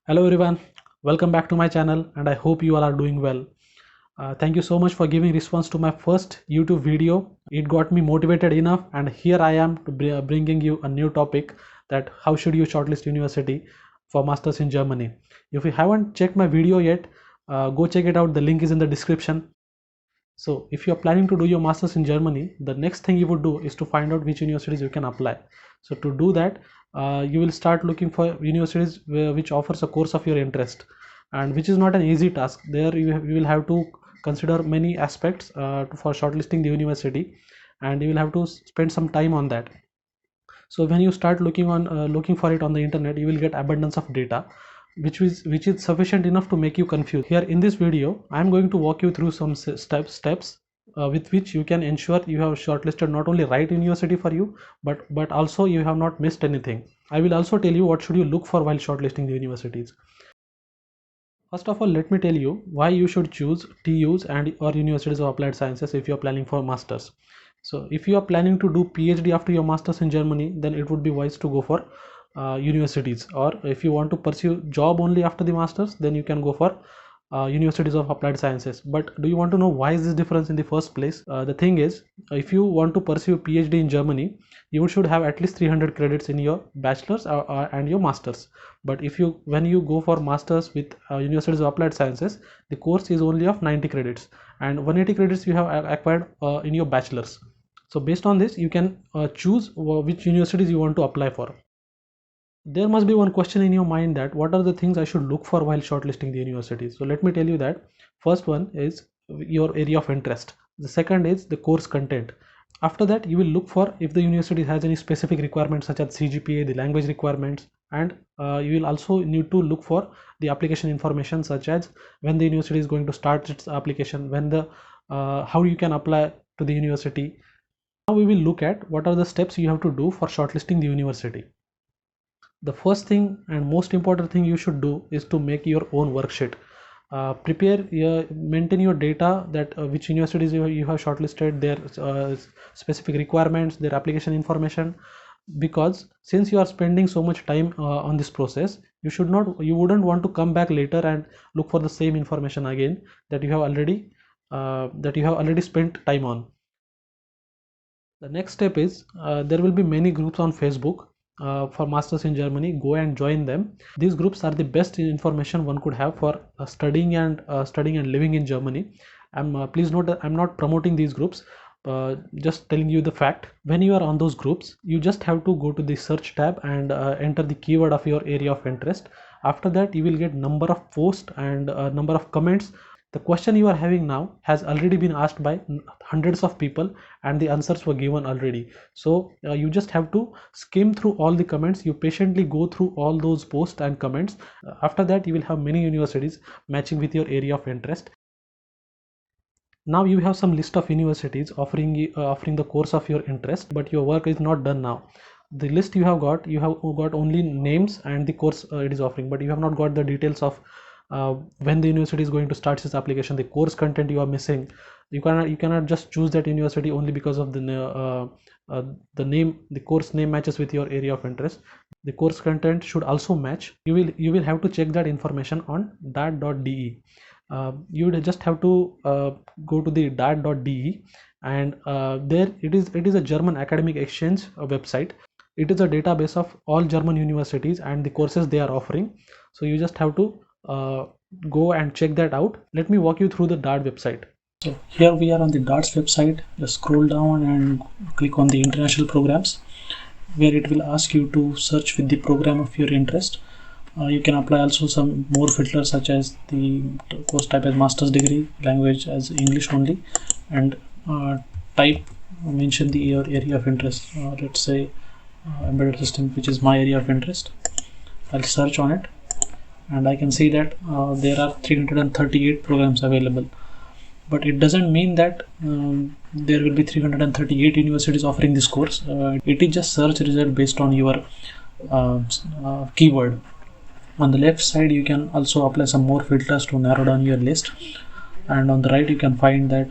Hello everyone, welcome back to my channel and I hope you all are doing well. Thank you so much for giving response to my first YouTube video. It got me motivated enough and here I am to bringing you a new topic that how should you shortlist university for masters in Germany. If you haven't checked my video yet, go check it out. The link is in the description. So if you are planning to do your masters in Germany, the next thing you would do is to find out which universities you can apply. So to do that, you will start looking for universities which offers a course of your interest, and which is not an easy task. There you will have to consider many aspects for shortlisting the university, and you will have to spend some time on that. So when you start looking for it on the internet, you will get abundance of data which is sufficient enough to make you confused. Here in this video I am going to walk you through some steps with which you can ensure you have shortlisted not only right university for you, but also you have not missed anything. I will also tell you what should you look for while shortlisting the universities. First of all, let me tell you why you should choose TUs and or universities of applied sciences if you are planning for masters. So if you are planning to do PhD after your masters in Germany, then it would be wise to go for universities. Or if you want to pursue job only after the masters, then you can go for universities of applied sciences. But do you want to know why is this difference in the first place? The thing is, if you want to pursue PhD in Germany, you should have at least 300 credits in your bachelor's and your masters. But when you go for masters with universities of applied sciences, the course is only of 90 credits and 180 credits you have acquired in your bachelor's. So based on this, you can choose which universities you want to apply for. There must be one question in your mind that what are the things I should look for while shortlisting the universities. So let me tell you that first one is your area of interest. The second is the course content. After that, you will look for if the university has any specific requirements such as CGPA, the language requirements, and you will also need to look for the application information such as when the university is going to start its application, when the how you can apply to the university. Now we will look at what are the steps you have to do for shortlisting the university. The first thing and most important thing you should do is to make your own worksheet. Maintain your data that which universities you have shortlisted, their specific requirements, their application information, because since you are spending so much time on this process, you wouldn't want to come back later and look for the same information again that you have already spent time on. The next step is there will be many groups on Facebook for masters in Germany. Go and join them. These groups are the best information one could have for studying and living in Germany. Please note that I'm not promoting these groups, just telling you the fact. When you are on those groups, you just have to go to the search tab and enter the keyword of your area of interest. After that, you will get number of posts and number of comments. The question you are having now has already been asked by hundreds of people and the answers were given already. So you just have to skim through all the comments. You patiently go through all those posts and comments. After that, you will have many universities matching with your area of interest. Now you have some list of universities offering the course of your interest, but your work is not done now. The list you have got only names and the course it is offering, but you have not got the details of when the university is going to start its application, the course content you are missing. You cannot just choose that university only because of the name. The course name matches with your area of interest. The course content should also match. You will have to check that information on dat.de. You would just have to go to the dat.de, and there it is a German academic exchange website. It is a database of all German universities and the courses they are offering. So you just have to go and check that out. Let me walk you through the DART website. So here we are on the DART's website. Just scroll down and click on the international programs, where it will ask you to search with the program of your interest. You can apply also some more filters such as the course type as master's degree, language as English only, and type mention your area of interest. Let's say embedded system, which is my area of interest. I'll search on it and I can see that there are 338 programs available, but it doesn't mean that there will be 338 universities offering this course. It is just search result based on your keyword. On the left side, you can also apply some more filters to narrow down your list, and on the right you can find that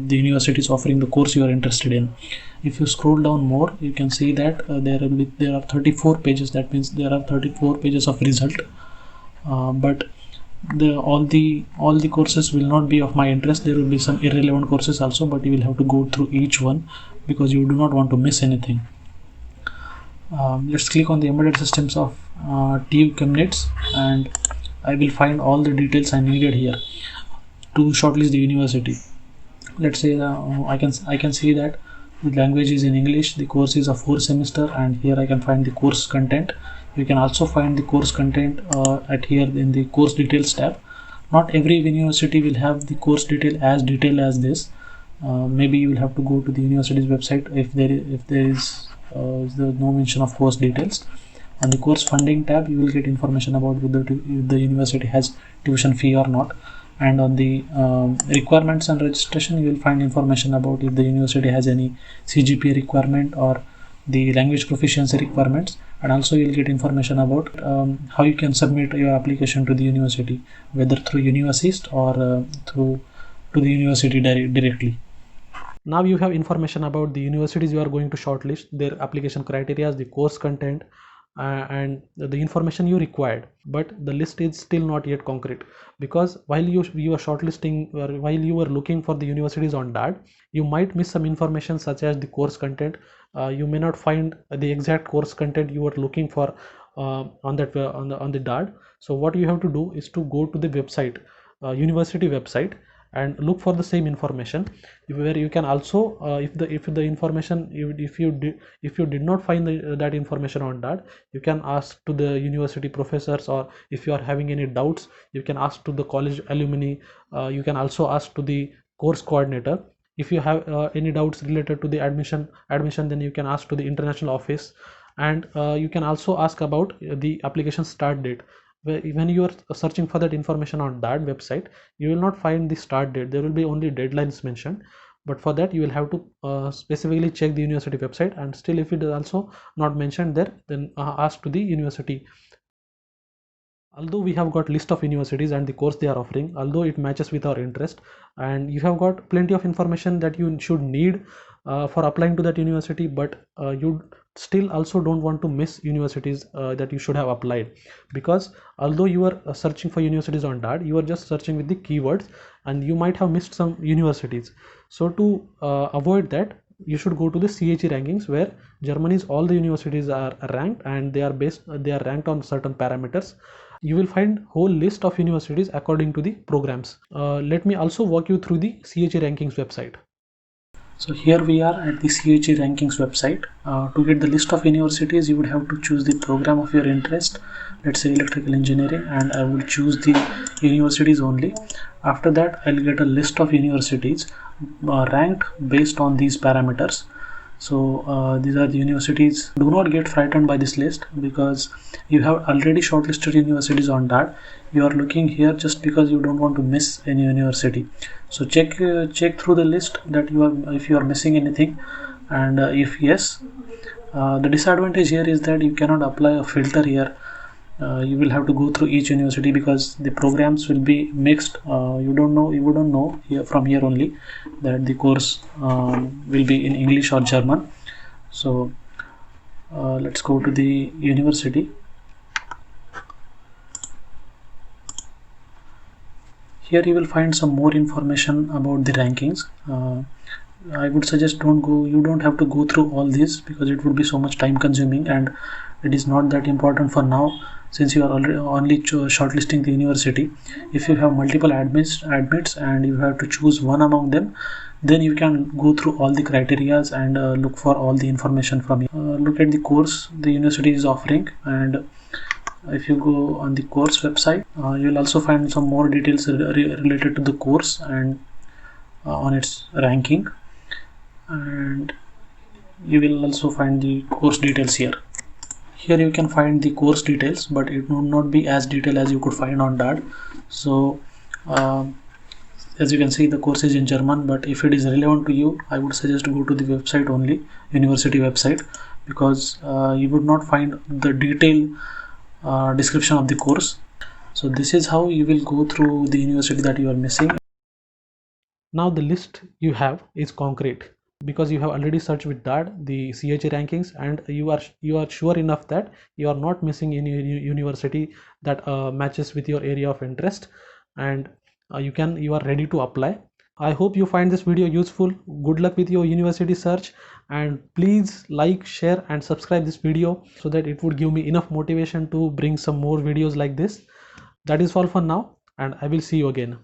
the university is offering the course you are interested in. If you scroll down more, you can see that there are 34 pages. That means there are 34 pages of result, but all the courses will not be of my interest. There will be some irrelevant courses also, but you will have to go through each one because you do not want to miss anything. Let's click on the embedded systems of TU Chemnitz, and I will find all the details I needed here to shortlist the university. Let's say I can see that the language is in English, the course is a 4 semester, and here I can find the course content. You can also find the course content at here in the course details tab. Not every university will have the course detailed as this. Maybe you will have to go to the university's website if there is no mention of course details. On the course funding tab, you will get information about whether the university has tuition fee or not. And on the requirements and registration, you will find information about if the university has any CGPA requirement or the language proficiency requirements. And also you will get information about how you can submit your application to the university, whether through UniAssist or through to the university directly. Now you have information about the universities you are going to shortlist, their application criteria, the course content, and the information you required. But the list is still not yet concrete, because while you are shortlisting, or while you are looking for the universities on DAAD, you might miss some information such as the course content. You may not find the exact course content you are looking for on the DAAD. So what you have to do is to go to the website, university website, and look for the same information, where you can also if the information, if you did not find that information on that, you can ask to the university professors, or if you are having any doubts, you can ask to the college alumni. You can also ask to the course coordinator. If you have any doubts related to the admission, then you can ask to the international office. And you can also ask about the application start date. When you are searching for that information on that website, you will not find the start date. There will be only deadlines mentioned, but for that you will have to specifically check the university website, and still if it is also not mentioned there, then ask to the university. Although we have got list of universities and the course they are offering, although it matches with our interest, and you have got plenty of information that you should need for applying to that university, but you still also don't want to miss universities that you should have applied, because although you are searching for universities on DAAD, you are just searching with the keywords, and you might have missed some universities. So to avoid that, you should go to the CHE rankings, where Germany's all the universities are ranked, and they are ranked on certain parameters. You will find whole list of universities according to the programs. Let me also walk you through the CHE rankings website. So here we are at the CHE rankings website. To get the list of universities, you would have to choose the program of your interest. Let's say electrical engineering, and I will choose the universities only. After that, I'll get a list of universities ranked based on these parameters. So these are the universities. Do not get frightened by this list, because you have already shortlisted universities on that. You are looking here just because you don't want to miss any university. So check through the list that you are, if you are missing anything, and if yes, the disadvantage here is that you cannot apply a filter here. You will have to go through each university, because the programs will be mixed. You wouldn't know here, from here only, that the course will be in English or German. So let's go to the university. Here you will find some more information about the rankings. I would suggest you don't have to go through all this, because it would be so much time consuming, and it is not that important for now, since you are only shortlisting the university. If you have multiple admits and you have to choose one among them, then you can go through all the criterias and look for all the information from here. Look at the course the university is offering, and if you go on the course website, you'll also find some more details related to the course and on its ranking, and you will also find the course details here. Here you can find the course details, but it will not be as detailed as you could find on that. So as you can see, the course is in German, but if it is relevant to you, I would suggest to go to the website only, university website, because you would not find the detailed description of the course. So this is how you will go through the university that you are missing. Now the list you have is concrete. because you have already searched with that the CHA rankings, and you are sure enough that you are not missing any university that matches with your area of interest, and you are ready to apply. I hope you find this video useful. Good luck with your university search, and please like, share and subscribe this video so that it would give me enough motivation to bring some more videos like this. That is all for now, and I will see you again.